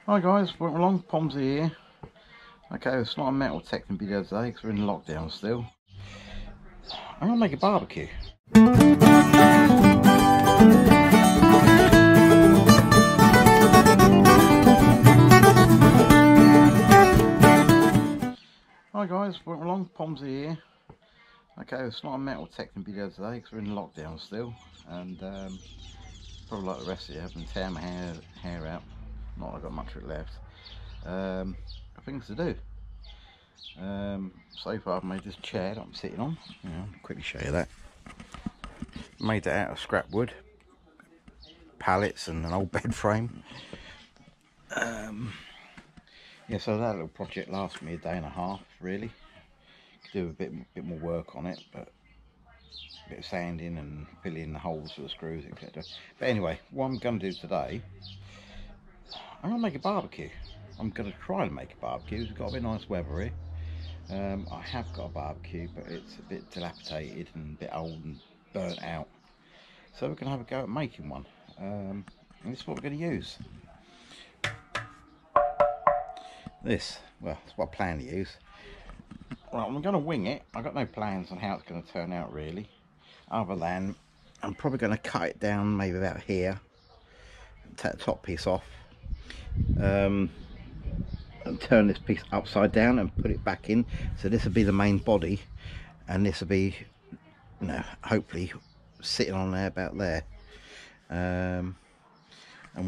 Hi guys, welcome along, Pomsy here. Okay, it's not a metal detecting video today because we're in lockdown still. I'm gonna make a barbecue. Hi guys, welcome along, Pomsy here. Okay, it's not a metal detecting video today because we're in lockdown still, and probably like the rest of you, having to tear my hair out. Not that I've got much of it left. Things to do. So far I've made this chair that I'm sitting on. I'll quickly show you that. Made that out of scrap wood, pallets and an old bed frame. Yeah, so that little project lasted me a day and a half really. Could do a bit more work on it, but a bit of sanding and filling the holes for the screws, etc. But anyway, what I'm going to do today, I'm going to make a barbecue. I'm going to try and make a barbecue. It's got a bit nice weather here. I have got a barbecue, but it's a bit dilapidated and a bit old and burnt out. So we're going to have a go at making one. And this is what we're going to use. This, well, it's what I plan to use. Well, I'm going to wing it. I've got no plans on how it's going to turn out really, other than I'm probably going to cut it down maybe about here, take the top piece off, and turn this piece upside down and put it back in. So this will be the main body, and this will be, you know, hopefully sitting on there about there, and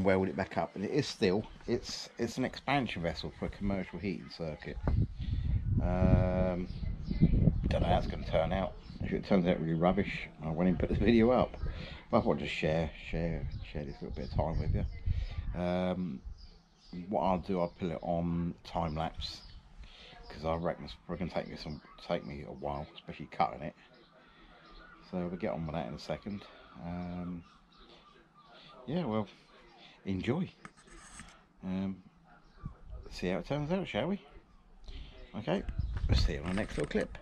weld it back up. And it is still, it's an expansion vessel for a commercial heating circuit. Don't know how it's going to turn out. If it turns out really rubbish, I won't even put this video up. But I thought I'd just share this little bit of time with you. What I'll do, I'll put it on time lapse because I reckon it's probably going to take me a while, especially cutting it. So we'll get on with that in a second. Yeah, well, enjoy. Let's see how it turns out, shall we? Okay, let's see it on the next little clip.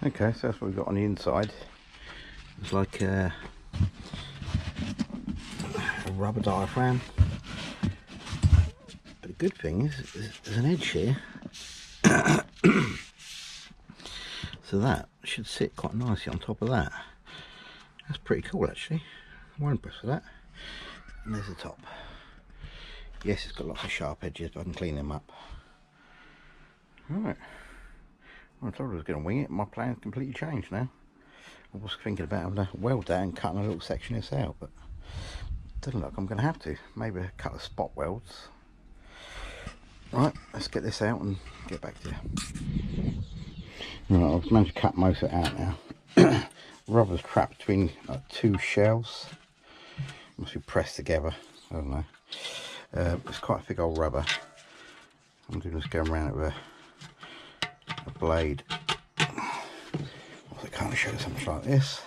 Okay, so that's what we've got on the inside. It's like a rubber diaphragm. But the good thing is there's an edge here. So that should sit quite nicely on top of that. That's pretty cool actually. I'm well impressed with that. And there's the top. Yes, it's got lots of sharp edges, but I can clean them up. Alright. Well, I told you I was going to wing it. My plan's completely changed now. I was thinking about having to weld that and cutting a little section of this out, but it doesn't look like I'm going to have to. Maybe a couple of spot welds. Right, let's get this out and get back to you. Right, I've managed to cut most of it out now. Rubber's trapped between two shelves. Must be pressed together. I don't know. It's quite a thick old rubber. I'm just going around it with a blade. I can't show something like this.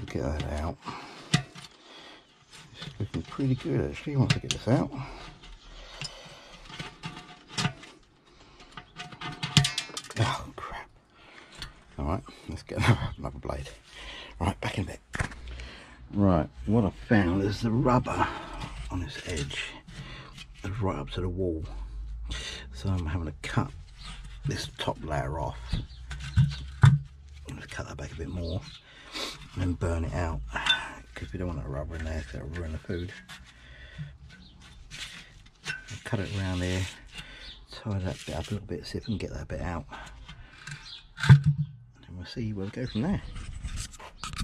Get that out. It's looking pretty good actually once I get this out. Oh crap. Alright, let's get another blade. Right, back in a bit. Right, what I found is the rubber on this edge is right up to the wall. So I'm having to cut this top layer off. Just cut that back a bit more and then burn it out, because we don't want that rubber in there because it'll ruin the food. I'll cut it around there, tie that bit up a little bit, see if we can get that bit out, and we'll see where we go from there.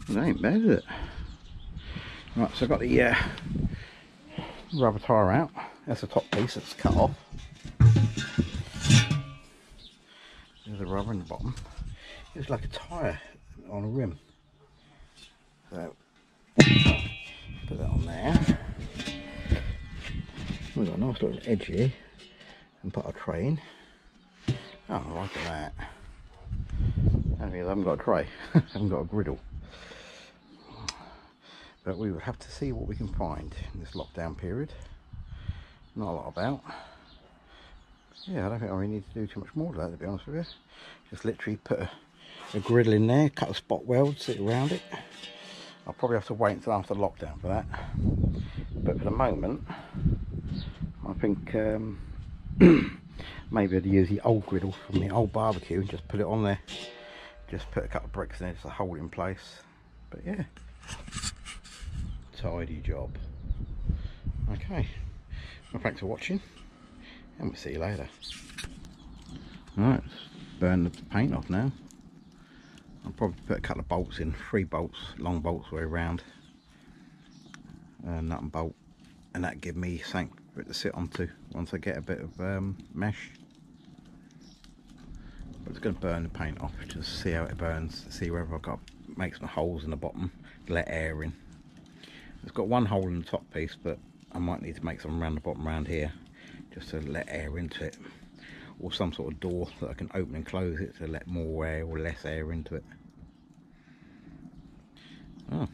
Well, that ain't bad, is it? Right, so I've got the rubber tyre out. That's the top piece that's cut off. There's the rubber in the bottom. It's like a tyre on a rim. So put that on there. We've got a nice little edge here and put our tray in. Oh, look at that. That means I haven't got a tray. I haven't got a griddle. But we will have to see what we can find in this lockdown period. Not a lot about. Yeah, I don't think I really need to do too much more to that, to be honest with you. Just literally put a griddle in there, cut a spot weld, sit around it. I'll probably have to wait until after lockdown for that. But for the moment, I think maybe I'd use the old griddle from the old barbecue and just put it on there. Just put a couple of bricks in there just to hold it in place. But yeah, tidy job. Okay, well, thanks for watching, and we'll see you later. Alright, burn the paint off now. I'll probably put a couple of bolts in, 3 bolts, long bolts way around, nut and bolt, and that give me something for it to sit onto once I get a bit of mesh. But it's going to burn the paint off, just see how it burns, see whether I've got to make some holes in the bottom, let air in. It's got one hole in the top piece, but I might need to make some around the bottom around here, just to let air into it. Or some sort of door that I can open and close it to let more air or less air into it. Oh.